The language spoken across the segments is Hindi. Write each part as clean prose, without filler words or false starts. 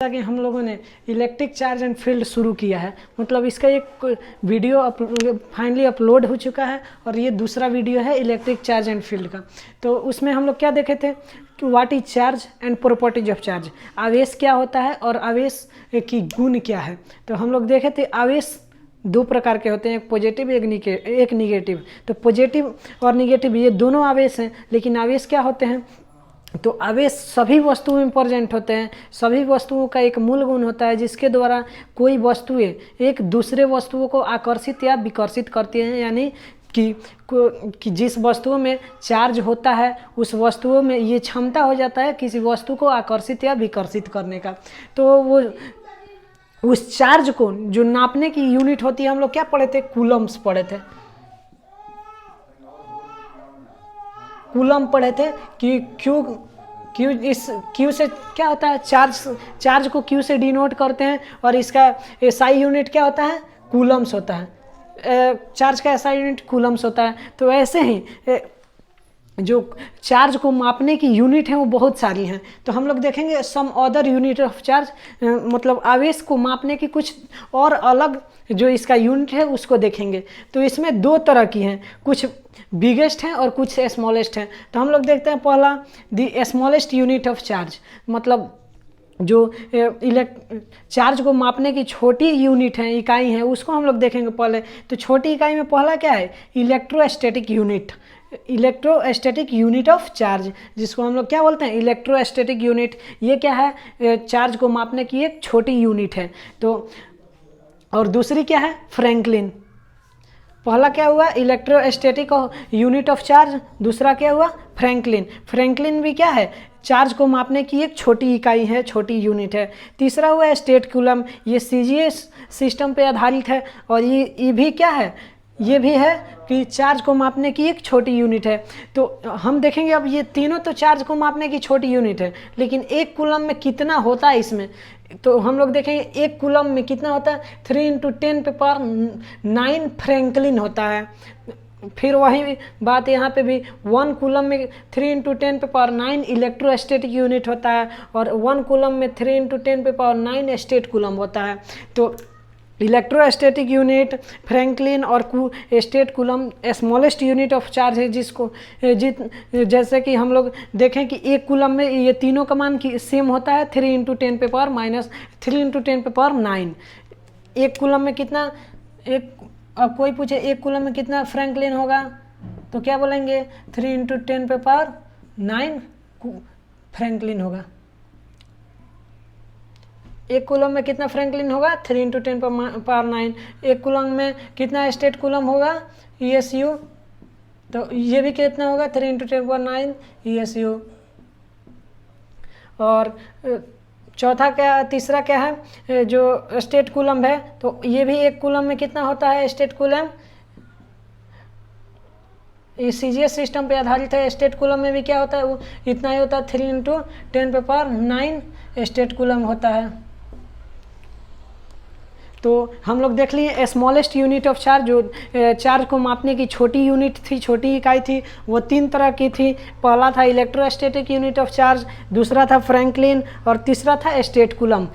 जैसा कि हम लोगों ने इलेक्ट्रिक चार्ज एंड फील्ड शुरू किया है, मतलब इसका एक वीडियो फाइनली अपलोड हो चुका है और ये दूसरा वीडियो है इलेक्ट्रिक चार्ज एंड फील्ड का। तो उसमें हम लोग क्या देखे थे कि what is charge and properties of charge, आवेश क्या होता है और आवेश की गुण क्या है। तो हम लोग देखे थे आवेश दो प्रकार के होते हैं, एक पॉजिटिव एक निगेटिव। तो पॉजिटिव और निगेटिव ये दोनों आवेश हैं, लेकिन आवेश क्या होते हैं, तो आवेश सभी वस्तुओं में प्रेजेंट होते हैं। सभी वस्तुओं का एक मूल गुण होता है जिसके द्वारा कोई वस्तुएं एक दूसरे वस्तुओं को आकर्षित या विकर्षित करती हैं, यानी कि जिस वस्तुओं में चार्ज होता है उस वस्तुओं में ये क्षमता हो जाता है किसी वस्तु को आकर्षित या विकर्षित करने का। तो वो उस चार्ज को जो नापने की यूनिट होती है, हम लोग क्या पढ़े थे, कूलम्स पढ़े थे। कूलम पढ़े थे कि क्यू से क्या होता है, चार्ज को क्यू से डिनोट करते हैं और इसका एसआई यूनिट क्या होता है, कूलम्स होता है। चार्ज का एसआई यूनिट कूलम्स होता है। तो ऐसे ही जो चार्ज को मापने की यूनिट है वो बहुत सारी हैं। तो हम लोग देखेंगे some other unit of charge, मतलब आवेश को मापने की कुछ और अलग जो इसका यूनिट है उसको देखेंगे। तो इसमें दो तरह की हैं, कुछ बिगेस्ट हैं और कुछ स्मॉलेस्ट हैं। तो हम लोग देखते हैं पहला the smallest unit of charge, मतलब जो चार्ज को मापने की छोटी यूनिट है, इकाई है, उसको हम लोग देखेंगे पहले। तो छोटी इकाई में पहला क्या है, electrostatic unit, electrostatic unit of charge, जिसको हम लोग क्या बोलते हैं, इलेक्ट्रोस्टैटिक यूनिट। ये क्या है, चार्ज को मापने की एक छोटी यूनिट है। तो और दूसरी क्या है, फ्रैंकलिन। पहला क्या हुआ, इलेक्ट्रोस्टैटिक यूनिट ऑफ चार्ज, दूसरा क्या हुआ, फ्रैंकलिन। फ्रैंकलिन भी क्या है, चार्ज को मापने की एक छोटी इकाई है, छोटी यूनिट है। तीसरा हुआ स्टेट कूलम, ये सीजीएस सिस्टम पे आधारित है और ये भी क्या है, ये भी है कि चार्ज को मापने की एक छोटी यूनिट है। तो हम देखेंगे अब ये तीनों तो चार्ज को मापने की छोटी यूनिट है, लेकिन एक कूलम में कितना होता है इसमें, तो हम लोग देखेंगे एक कूलम में कितना होता है, 3 × 10⁹ फ्रैंकलिन होता है। फिर वही बात यहाँ पे भी 1 कूलम में 3 × 10⁹ इलेक्ट्रोस्टैटिक यूनिट होता है और 1 कूलम में 3 × 10⁹ स्टेट कूलम होता है। तो इलेक्ट्रोस्टैटिक यूनिट, फ्रैंकलिन और state coulomb smallest unit of charge है, जिसको जैसे कि हम लोग देखें कि एक कूलम में ये तीनों का मान की सेम होता है, 3 × 10⁻³ 3 × 10⁻৯। एक कूलम में कितना, एक अब कोई पूछे एक कूलम में कितना फ्रैंकलिन होगा, तो क्या बोलेंगे, 3 × 10⁻9 फ्रैंकलिन होगा। एक कूलम में कितना फ्रैंकलिन होगा, 3 × 10⁻9। एक कूलम में कितना स्टेट कूलम होगा, ESU, तो ये भी कितना होगा, 3 × 10⁻9 ESU। और चौथा क्या, तीसरा क्या है, जो स्टेट कूलम है, तो ये भी एक कूलम में कितना होता है स्टेट कूलम, इस सीजीएस सिस्टम पे आधारित है। स्टेट कूलम में भी क्या होता है, वो इतना ही होता है, 3 × 10⁻9 स्टेट कूलम होता है। तो हम लोग देख लिए स्मॉलेस्ट यूनिट ऑफ चार्ज, जो चार्ज को मापने की छोटी यूनिट थी, छोटी इकाई थी, वो 3 तरह की थी। पहला था इलेक्ट्रोस्टैटिक यूनिट ऑफ चार्ज, दूसरा था फ्रैंकलिन और तीसरा था स्टेट कूलम।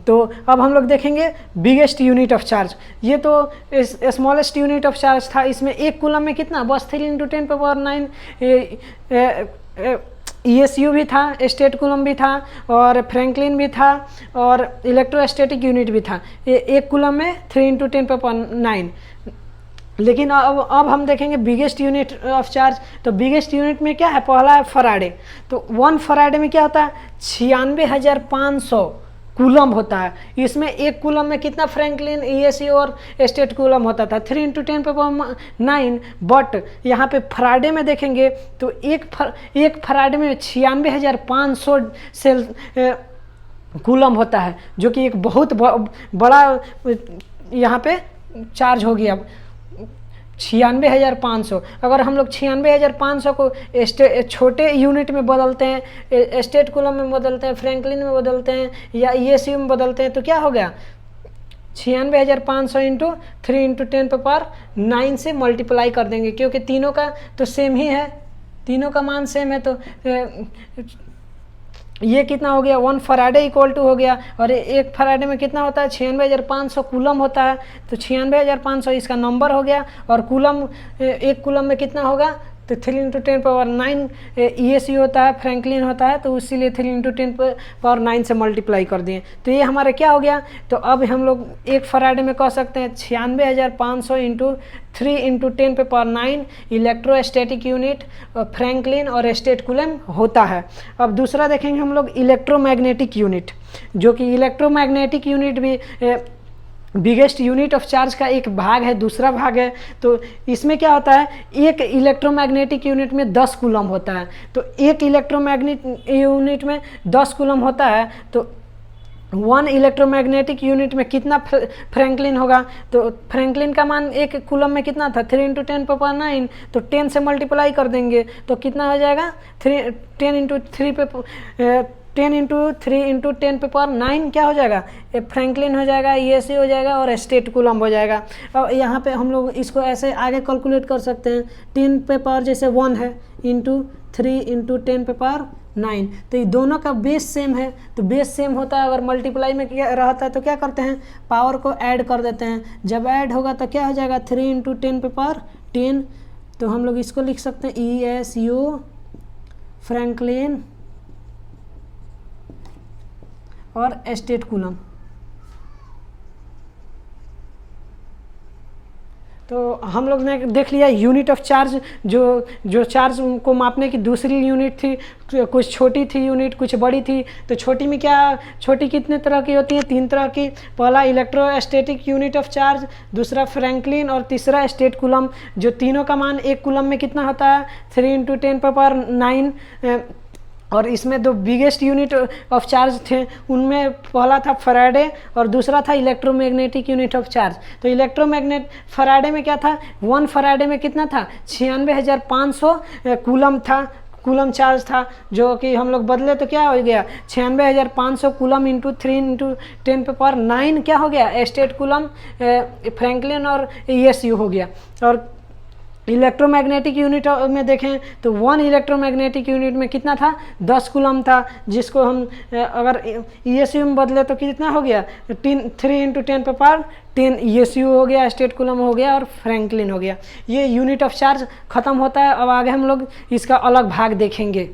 तो अब हम लोग देखेंगे बिगेस्ट यूनिट ऑफ चार्ज। ये तो स्मॉलेस्ट यूनिट ऑफ चार्ज था, इसमें एक कूलम में कितना, बस 3 × 10⁻9 ESU भी था, स्टेट कूलम भी था और फ्रैंकलिन भी था और इलेक्ट्रोस्टैटिक यूनिट भी था। ये एक कूलम में 3 × 10⁻9। लेकिन अब हम देखेंगे बिगेस्ट यूनिट ऑफ चार्ज। तो बिगेस्ट यूनिट में क्या है, पहला है फराडे। तो 1 फराडे में क्या होता है, 96,500 कूलम होता है। इसमें एक कूलम में कितना फ्रैंकलिन, ESU और स्टेट कूलम होता था, 3 × 10⁻9। बट यहाँ पे फराडे में देखेंगे तो एक फराडे में 96,500 सेल कूलम होता है, जो कि एक बहुत बड़ा यहाँ पे चार्ज हो गया। 96,500, अगर हम लोग 96,500 को छोटे यूनिट में बदलते हैं, स्टेट कूलम में बदलते हैं, फ्रैंकलिन में बदलते हैं या ESU में बदलते हैं, तो क्या हो गया, 96,500 × 3 × 10⁻9 से मल्टीप्लाई कर देंगे, क्योंकि तीनों का तो सेम ही है, तीनों का मान सेम है। तो ये कितना हो गया 1 फराडे इक्वल टू हो गया, और 1 फराडे में कितना होता है 96,500 कूलम होता है, तो 96,500 इसका नंबर हो गया। और कूलम 1 कूलम में कितना होगा, तो 3 × 10⁹ ESU होता है, फ्रैंकलिन होता है, तो इसीलिए 3 × 10⁹ से मल्टीप्लाई कर दिए। तो ये हमारे क्या हो गया, तो अब हम लोग 1 फराडे में कह सकते हैं 96,500 × 3 × 10⁹ इलेक्ट्रोस्टैटिक यूनिट फ्रैंकलिन और स्टेट कूलम होता है। अब दूसरा देखेंगे हम लोग इलेक्ट्रोमैग्नेटिक यूनिट, जो कि इलेक्ट्रोमैग्नेटिक यूनिट भी बिगेस्ट यूनिट ऑफ चार्ज का एक भाग है, दूसरा भाग है। तो इसमें क्या होता है, एक इलेक्ट्रोमैग्नेटिक यूनिट में 10 कूलम होता है, तो एक इलेक्ट्रोमैग्नेटिक यूनिट में 10 कूलम होता है, तो 1 इलेक्ट्रोमैग्नेटिक यूनिट में कितना फ्रैंकलिन होगा, तो फ्रैंकलिन का मान 1 कूलम में कितना था 3 × 10⁹, तो 10 से मल्टीप्लाई कर देंगे तो कितना हो जाएगा 10 × 3 × 10⁹ क्या हो जाएगा, फ्रैंकलिन हो जाएगा, ESU हो जाएगा और स्टेट कूलम हो जाएगा। अब यहाँ पे हम लोग इसको ऐसे आगे कैलकुलेट कर सकते हैं, 10⁻⁴ जैसे 1 है इंटू 3 × 10⁹, तो ये दोनों का बेस सेम है, तो बेस सेम होता है, अगर मल्टीप्लाई में क्या रहता है तो क्या करते हैं पावर को ऐड कर देते हैं, जब ऐड होगा तो क्या हो जाएगा 3 × 10⁻10, तो हम लोग इसको लिख सकते हैं ESU फ्रैंकलिन और स्टेट कूलम। तो हम लोग ने देख लिया यूनिट ऑफ चार्ज, जो चार्ज को मापने की दूसरी यूनिट थी, कुछ छोटी थी यूनिट, कुछ बड़ी थी। तो छोटी में क्या, छोटी कितने तरह की होती है, 3 तरह की, पहला इलेक्ट्रोस्टैटिक यूनिट ऑफ चार्ज, दूसरा फ्रैंकलिन और तीसरा स्टेट कूलम, जो तीनों का मान 1 कूलम में कितना होता है 3 × 10⁹। और इसमें 2 बिगेस्ट यूनिट ऑफ चार्ज थे, उनमें पहला था फराडे और दूसरा था इलेक्ट्रोमैग्नेटिक यूनिट ऑफ चार्ज। तो इलेक्ट्रोमैग्नेट फराडे में क्या था, 1 फराडे में कितना था 96,500 कूलम था, कूलम चार्ज था, जो कि हम लोग बदले तो क्या हो गया 96,500 कूलम इंटू 3 × 10⁹ क्या हो गया स्टेट कूलम फ्रैंकलिन और ESU हो गया। और इलेक्ट्रोमैग्नेटिक यूनिट में देखें तो 1 इलेक्ट्रोमैग्नेटिक यूनिट में कितना था 10 कूलम था, जिसको हम अगर ESU में बदले तो कितना हो गया 3 × 10⁻10 ESU हो गया, स्टेट कूलम हो गया और फ्रैंकलिन हो गया। ये यूनिट ऑफ चार्ज खत्म होता है। अब आगे हम लोग इसका अलग भाग देखेंगे।